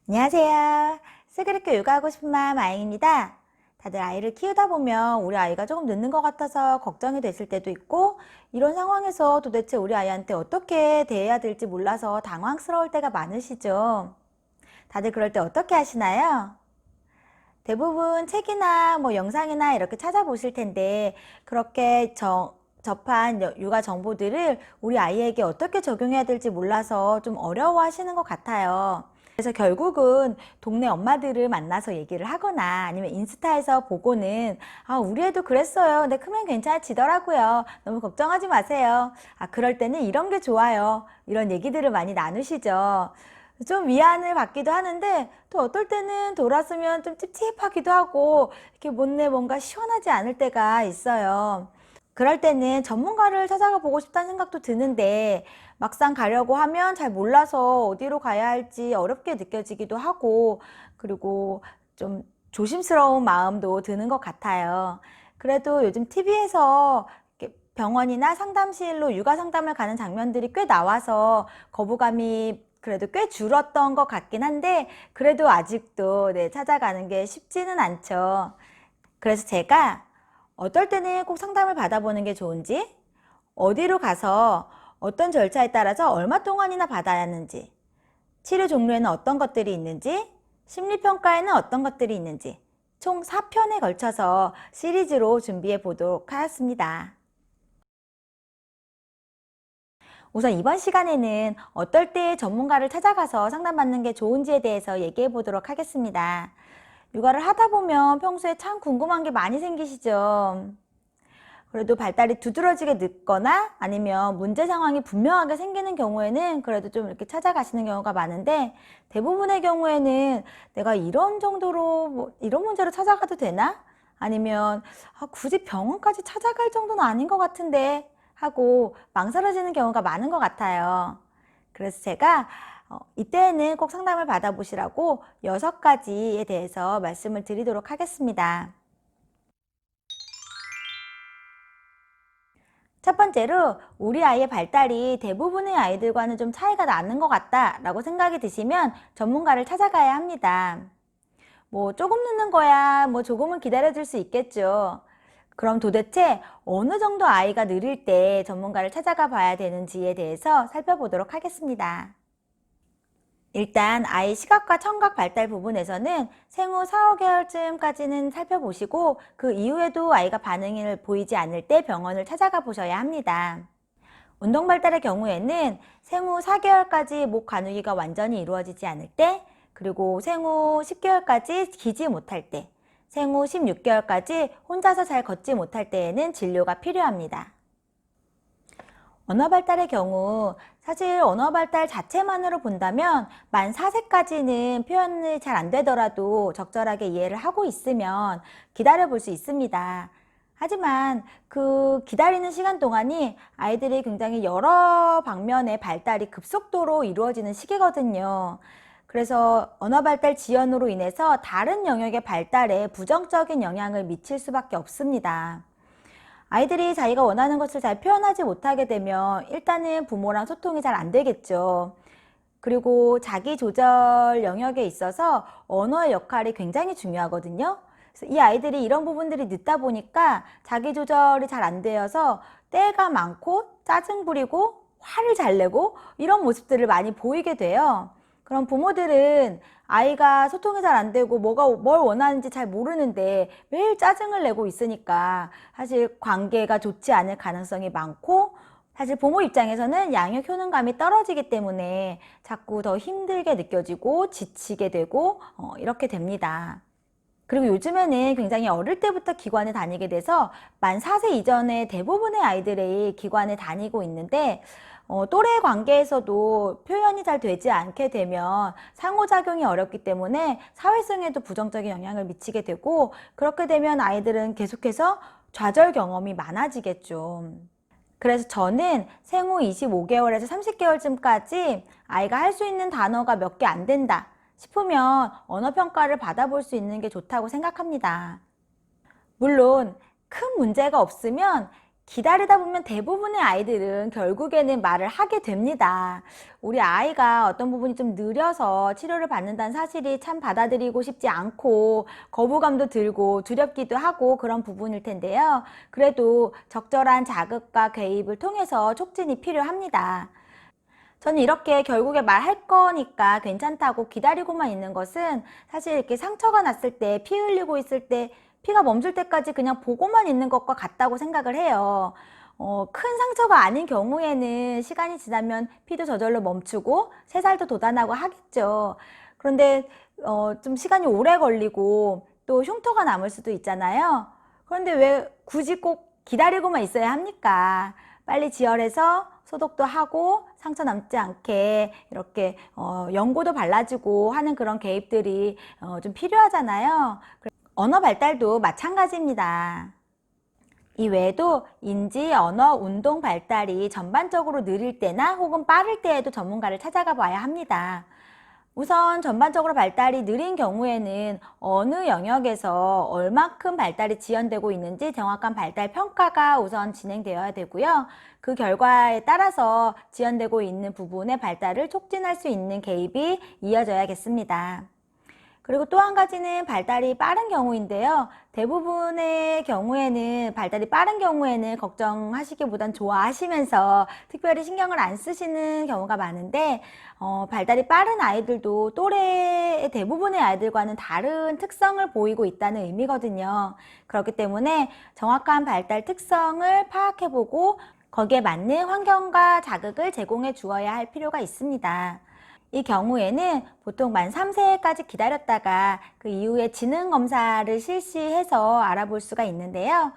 안녕하세요. 스그리코 육아하고 싶은 마음 아영입니다. 다들 아이를 키우다 보면 우리 아이가 조금 늦는 것 같아서 걱정이 됐을 때도 있고, 이런 상황에서 도대체 우리 아이한테 어떻게 대해야 될지 몰라서 당황스러울 때가 많으시죠? 다들 그럴 때 어떻게 하시나요? 대부분 책이나 영상이나 이렇게 찾아보실 텐데, 그렇게 접한 육아 정보들을 우리 아이에게 어떻게 적용해야 될지 몰라서 좀 어려워 하시는 것 같아요. 그래서 결국은 동네 엄마들을 만나서 얘기를 하거나 아니면 인스타에서 보고는 우리 애도 그랬어요. 근데 크면 괜찮아지더라고요. 너무 걱정하지 마세요. 그럴 때는 이런 게 좋아요. 이런 얘기들을 많이 나누시죠. 좀 위안을 받기도 하는데 또 어떨 때는 돌았으면 좀 찝찝하기도 하고 이렇게 못내 뭔가 시원하지 않을 때가 있어요. 그럴 때는 전문가를 찾아가 보고 싶다는 생각도 드는데 막상 가려고 하면 잘 몰라서 어디로 가야 할지 어렵게 느껴지기도 하고, 그리고 좀 조심스러운 마음도 드는 것 같아요. 그래도 요즘 TV에서 병원이나 상담실로 육아 상담을 가는 장면들이 꽤 나와서 거부감이 그래도 꽤 줄었던 것 같긴 한데, 그래도 아직도 찾아가는 게 쉽지는 않죠. 그래서 제가 어떨 때는 꼭 상담을 받아보는 게 좋은지, 어디로 가서 어떤 절차에 따라서 얼마 동안이나 받아야 하는지, 치료 종류에는 어떤 것들이 있는지, 심리평가에는 어떤 것들이 있는지, 총 4편에 걸쳐서 시리즈로 준비해 보도록 하였습니다. 우선 이번 시간에는 어떨 때 전문가를 찾아가서 상담받는 게 좋은지에 대해서 얘기해 보도록 하겠습니다. 육아를 하다 보면 평소에 참 궁금한 게 많이 생기시죠? 그래도 발달이 두드러지게 늦거나 아니면 문제 상황이 분명하게 생기는 경우에는 그래도 좀 이렇게 찾아가시는 경우가 많은데, 대부분의 경우에는 내가 이런 정도로 이런 문제로 찾아가도 되나? 아니면 굳이 병원까지 찾아갈 정도는 아닌 것 같은데 하고 망설여지는 경우가 많은 것 같아요. 그래서 제가 이때에는 꼭 상담을 받아보시라고 6가지에 대해서 말씀을 드리도록 하겠습니다. 첫 번째로, 우리 아이의 발달이 대부분의 아이들과는 좀 차이가 나는 것 같다라고 생각이 드시면 전문가를 찾아가야 합니다. 조금 늦는 거야, 조금은 기다려줄 수 있겠죠. 그럼 도대체 어느 정도 아이가 느릴 때 전문가를 찾아가 봐야 되는지에 대해서 살펴보도록 하겠습니다. 일단 아이 시각과 청각 발달 부분에서는 생후 4, 5개월쯤까지는 살펴보시고, 그 이후에도 아이가 반응을 보이지 않을 때 병원을 찾아가 보셔야 합니다. 운동 발달의 경우에는 생후 4개월까지 목 가누기가 완전히 이루어지지 않을 때, 그리고 생후 10개월까지 기지 못할 때, 생후 16개월까지 혼자서 잘 걷지 못할 때에는 진료가 필요합니다. 언어 발달의 경우, 사실 언어 발달 자체만으로 본다면 만 4세까지는 표현이 잘 안 되더라도 적절하게 이해를 하고 있으면 기다려 볼 수 있습니다. 하지만 그 기다리는 시간 동안이 아이들이 굉장히 여러 방면의 발달이 급속도로 이루어지는 시기거든요. 그래서 언어 발달 지연으로 인해서 다른 영역의 발달에 부정적인 영향을 미칠 수밖에 없습니다. 아이들이 자기가 원하는 것을 잘 표현하지 못하게 되면 일단은 부모랑 소통이 잘 안 되겠죠. 그리고 자기 조절 영역에 있어서 언어의 역할이 굉장히 중요하거든요. 그래서 이 아이들이 이런 부분들이 늦다 보니까 자기 조절이 잘 안 되어서 때가 많고 짜증 부리고 화를 잘 내고 이런 모습들을 많이 보이게 돼요. 그럼 부모들은 아이가 소통이 잘 안 되고 뭘 원하는지 잘 모르는데 매일 짜증을 내고 있으니까 사실 관계가 좋지 않을 가능성이 많고, 사실 부모 입장에서는 양육 효능감이 떨어지기 때문에 자꾸 더 힘들게 느껴지고 지치게 되고 이렇게 됩니다. 그리고 요즘에는 굉장히 어릴 때부터 기관에 다니게 돼서 만 4세 이전에 대부분의 아이들이 기관에 다니고 있는데, 또래 관계에서도 표현이 잘 되지 않게 되면 상호작용이 어렵기 때문에 사회성에도 부정적인 영향을 미치게 되고, 그렇게 되면 아이들은 계속해서 좌절 경험이 많아지겠죠. 그래서 저는 생후 25개월에서 30개월쯤까지 아이가 할 수 있는 단어가 몇 개 안 된다 싶으면 언어평가를 받아볼 수 있는 게 좋다고 생각합니다. 물론 큰 문제가 없으면 기다리다 보면 대부분의 아이들은 결국에는 말을 하게 됩니다. 우리 아이가 어떤 부분이 좀 느려서 치료를 받는다는 사실이 참 받아들이고 싶지 않고 거부감도 들고 두렵기도 하고 그런 부분일 텐데요. 그래도 적절한 자극과 개입을 통해서 촉진이 필요합니다. 저는 이렇게 결국에 말할 거니까 괜찮다고 기다리고만 있는 것은 사실 이렇게 상처가 났을 때, 피 흘리고 있을 때, 피가 멈출 때까지 그냥 보고만 있는 것과 같다고 생각을 해요. 큰 상처가 아닌 경우에는 시간이 지나면 피도 저절로 멈추고 새살도 돋아나고 하겠죠. 그런데 좀 시간이 오래 걸리고 또 흉터가 남을 수도 있잖아요. 그런데 왜 굳이 꼭 기다리고만 있어야 합니까? 빨리 지혈해서 소독도 하고 상처 남지 않게 이렇게 연고도 발라주고 하는 그런 개입들이 좀 필요하잖아요. 언어 발달도 마찬가지입니다. 이 외에도 인지, 언어, 운동 발달이 전반적으로 느릴 때나 혹은 빠를 때에도 전문가를 찾아가 봐야 합니다. 우선 전반적으로 발달이 느린 경우에는 어느 영역에서 얼마큼 발달이 지연되고 있는지 정확한 발달 평가가 우선 진행되어야 되고요. 그 결과에 따라서 지연되고 있는 부분의 발달을 촉진할 수 있는 개입이 이어져야겠습니다. 그리고 또 한 가지는 발달이 빠른 경우인데요. 대부분의 경우에는 발달이 빠른 경우에는 걱정하시기보단 좋아하시면서 특별히 신경을 안 쓰시는 경우가 많은데 발달이 빠른 아이들도 또래의 대부분의 아이들과는 다른 특성을 보이고 있다는 의미거든요. 그렇기 때문에 정확한 발달 특성을 파악해보고 거기에 맞는 환경과 자극을 제공해 주어야 할 필요가 있습니다. 이 경우에는 보통 만 3세까지 기다렸다가 그 이후에 지능검사를 실시해서 알아볼 수가 있는데요.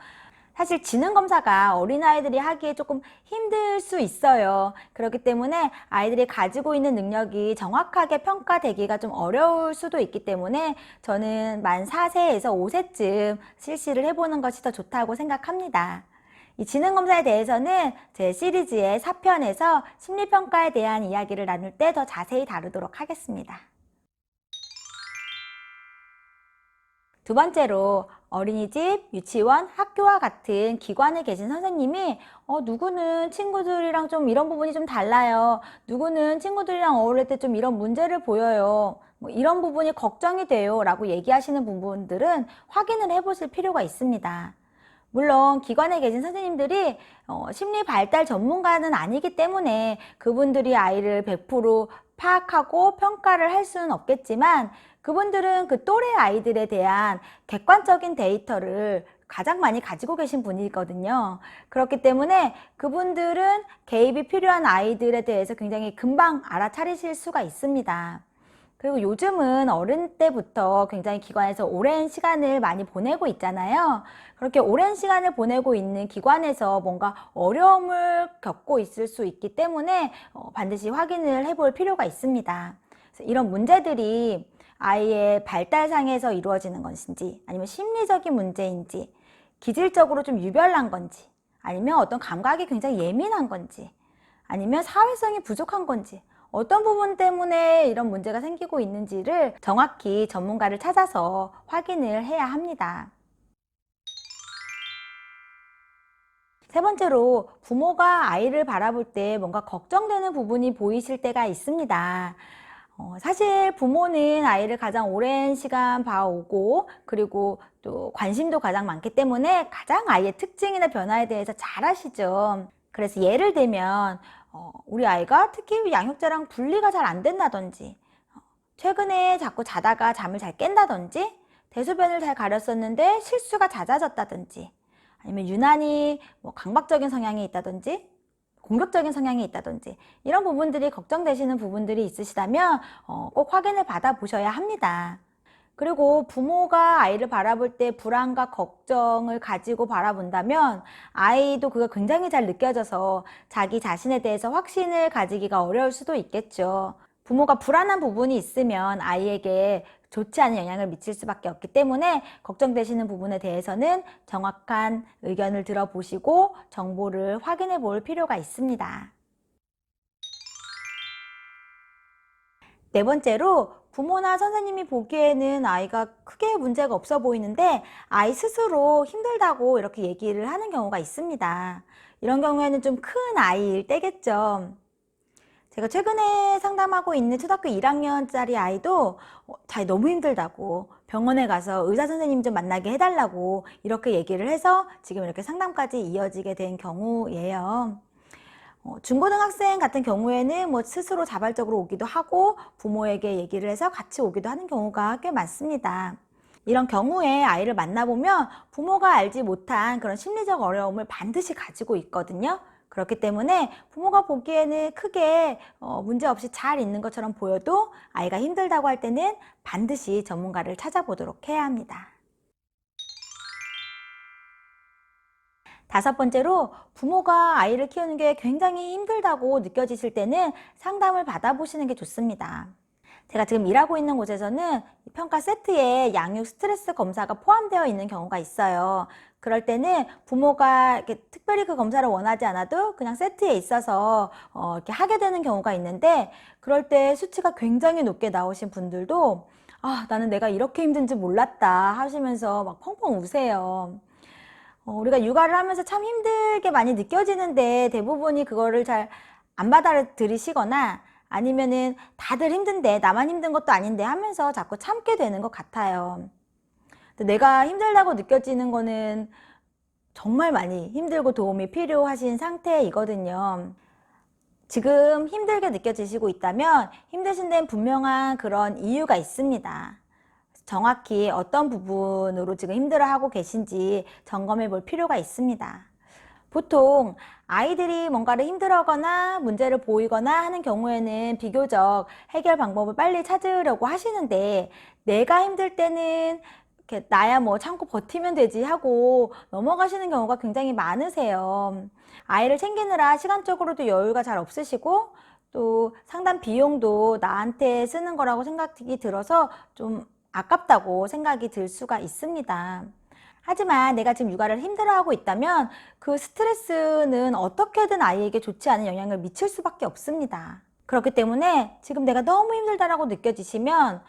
사실 지능검사가 어린아이들이 하기에 조금 힘들 수 있어요. 그렇기 때문에 아이들이 가지고 있는 능력이 정확하게 평가되기가 좀 어려울 수도 있기 때문에 저는 만 4세에서 5세쯤 실시를 해보는 것이 더 좋다고 생각합니다. 이 지능검사에 대해서는 제 시리즈의 4편에서 심리평가에 대한 이야기를 나눌 때 더 자세히 다루도록 하겠습니다. 두 번째로 어린이집, 유치원, 학교와 같은 기관에 계신 선생님이 누구는 친구들이랑 좀 이런 부분이 좀 달라요. 누구는 친구들이랑 어울릴 때 좀 이런 문제를 보여요. 뭐 이런 부분이 걱정이 돼요 라고 얘기하시는 부분들은 확인을 해보실 필요가 있습니다. 물론 기관에 계신 선생님들이 심리 발달 전문가는 아니기 때문에 그분들이 아이를 100% 파악하고 평가를 할 수는 없겠지만 그분들은 그 또래 아이들에 대한 객관적인 데이터를 가장 많이 가지고 계신 분이거든요. 그렇기 때문에 그분들은 개입이 필요한 아이들에 대해서 굉장히 금방 알아차리실 수가 있습니다. 그리고 요즘은 어른 때부터 굉장히 기관에서 오랜 시간을 많이 보내고 있잖아요. 그렇게 오랜 시간을 보내고 있는 기관에서 뭔가 어려움을 겪고 있을 수 있기 때문에 반드시 확인을 해볼 필요가 있습니다. 그래서 이런 문제들이 아이의 발달상에서 이루어지는 것인지 아니면 심리적인 문제인지 기질적으로 좀 유별난 건지 아니면 어떤 감각이 굉장히 예민한 건지 아니면 사회성이 부족한 건지 어떤 부분 때문에 이런 문제가 생기고 있는지를 정확히 전문가를 찾아서 확인을 해야 합니다. 세 번째로 부모가 아이를 바라볼 때 뭔가 걱정되는 부분이 보이실 때가 있습니다. 사실 부모는 아이를 가장 오랜 시간 봐오고 그리고 또 관심도 가장 많기 때문에 가장 아이의 특징이나 변화에 대해서 잘 아시죠. 그래서 예를 들면 우리 아이가 특히 양육자랑 분리가 잘 안 된다든지 최근에 자꾸 자다가 잠을 잘 깬다든지 대소변을 잘 가렸었는데 실수가 잦아졌다든지 아니면 유난히 강박적인 성향이 있다든지 공격적인 성향이 있다든지 이런 부분들이 걱정되시는 부분들이 있으시다면 꼭 확인을 받아 보셔야 합니다. 그리고 부모가 아이를 바라볼 때 불안과 걱정을 가지고 바라본다면 아이도 그가 굉장히 잘 느껴져서 자기 자신에 대해서 확신을 가지기가 어려울 수도 있겠죠. 부모가 불안한 부분이 있으면 아이에게 좋지 않은 영향을 미칠 수밖에 없기 때문에 걱정되시는 부분에 대해서는 정확한 의견을 들어보시고 정보를 확인해 볼 필요가 있습니다. 네 번째로 부모나 선생님이 보기에는 아이가 크게 문제가 없어 보이는데 아이 스스로 힘들다고 이렇게 얘기를 하는 경우가 있습니다. 이런 경우에는 좀 큰 아이일 때겠죠. 제가 최근에 상담하고 있는 초등학교 1학년짜리 아이도 자기 너무 힘들다고 병원에 가서 의사 선생님 좀 만나게 해달라고 이렇게 얘기를 해서 지금 이렇게 상담까지 이어지게 된 경우예요. 중고등학생 같은 경우에는 뭐 스스로 자발적으로 오기도 하고 부모에게 얘기를 해서 같이 오기도 하는 경우가 꽤 많습니다. 이런 경우에 아이를 만나보면 부모가 알지 못한 그런 심리적 어려움을 반드시 가지고 있거든요. 그렇기 때문에 부모가 보기에는 크게 문제 없이 잘 있는 것처럼 보여도 아이가 힘들다고 할 때는 반드시 전문가를 찾아보도록 해야 합니다. 5번째로 부모가 아이를 키우는 게 굉장히 힘들다고 느껴지실 때는 상담을 받아보시는 게 좋습니다. 제가 지금 일하고 있는 곳에서는 평가 세트에 양육 스트레스 검사가 포함되어 있는 경우가 있어요. 그럴 때는 부모가 이렇게 특별히 그 검사를 원하지 않아도 그냥 세트에 있어서 이렇게 하게 되는 경우가 있는데, 그럴 때 수치가 굉장히 높게 나오신 분들도 나는 내가 이렇게 힘든지 몰랐다 하시면서 막 펑펑 우세요. 우리가 육아를 하면서 참 힘들게 많이 느껴지는데 대부분이 그거를 잘 안 받아들이시거나 아니면은 다들 힘든데 나만 힘든 것도 아닌데 하면서 자꾸 참게 되는 것 같아요. 내가 힘들다고 느껴지는 거는 정말 많이 힘들고 도움이 필요하신 상태이거든요. 지금 힘들게 느껴지시고 있다면 힘드신 데는 분명한 그런 이유가 있습니다. 정확히 어떤 부분으로 지금 힘들어하고 계신지 점검해 볼 필요가 있습니다. 보통 아이들이 뭔가를 힘들어하거나 문제를 보이거나 하는 경우에는 비교적 해결 방법을 빨리 찾으려고 하시는데, 내가 힘들 때는 이렇게 나야 뭐 참고 버티면 되지 하고 넘어가시는 경우가 굉장히 많으세요. 아이를 챙기느라 시간적으로도 여유가 잘 없으시고 또 상담 비용도 나한테 쓰는 거라고 생각이 들어서 좀 아깝다고 생각이 들 수가 있습니다. 하지만 내가 지금 육아를 힘들어하고 있다면 그 스트레스는 어떻게든 아이에게 좋지 않은 영향을 미칠 수밖에 없습니다. 그렇기 때문에 지금 내가 너무 힘들다라고 느껴지시면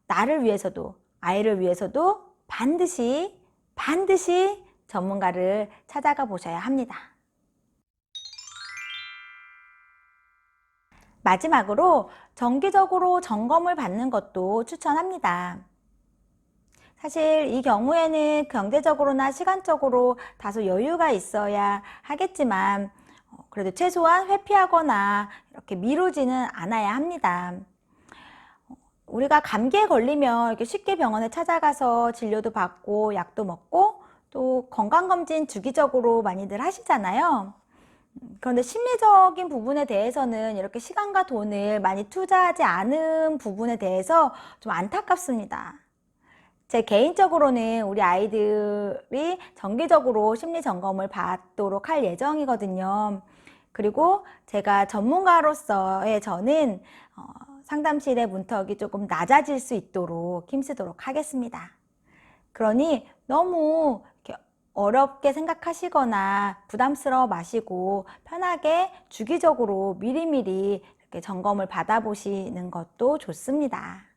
나를 위해서도 아이를 위해서도 반드시 전문가를 찾아가 보셔야 합니다. 마지막으로 정기적으로 점검을 받는 것도 추천합니다. 사실 이 경우에는 경제적으로나 시간적으로 다소 여유가 있어야 하겠지만 그래도 최소한 회피하거나 이렇게 미루지는 않아야 합니다. 우리가 감기에 걸리면 이렇게 쉽게 병원에 찾아가서 진료도 받고 약도 먹고 또 건강검진 주기적으로 많이들 하시잖아요. 그런데 심리적인 부분에 대해서는 이렇게 시간과 돈을 많이 투자하지 않은 부분에 대해서 좀 안타깝습니다. 제 개인적으로는 우리 아이들이 정기적으로 심리 점검을 받도록 할 예정이거든요. 그리고 제가 전문가로서의 저는 상담실의 문턱이 조금 낮아질 수 있도록 힘쓰도록 하겠습니다. 그러니 너무 이렇게 어렵게 생각하시거나 부담스러워 마시고 편하게 주기적으로 미리미리 이렇게 점검을 받아보시는 것도 좋습니다.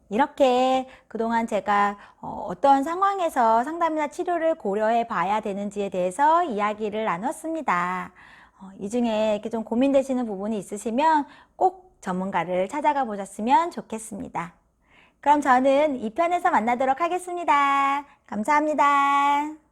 이렇게 그동안 제가 어떤 상황에서 상담이나 치료를 고려해 봐야 되는지에 대해서 이야기를 나눴습니다. 이 중에 이렇게 좀 고민되시는 부분이 있으시면 꼭 전문가를 찾아가 보셨으면 좋겠습니다. 그럼 저는 2편에서 만나도록 하겠습니다. 감사합니다.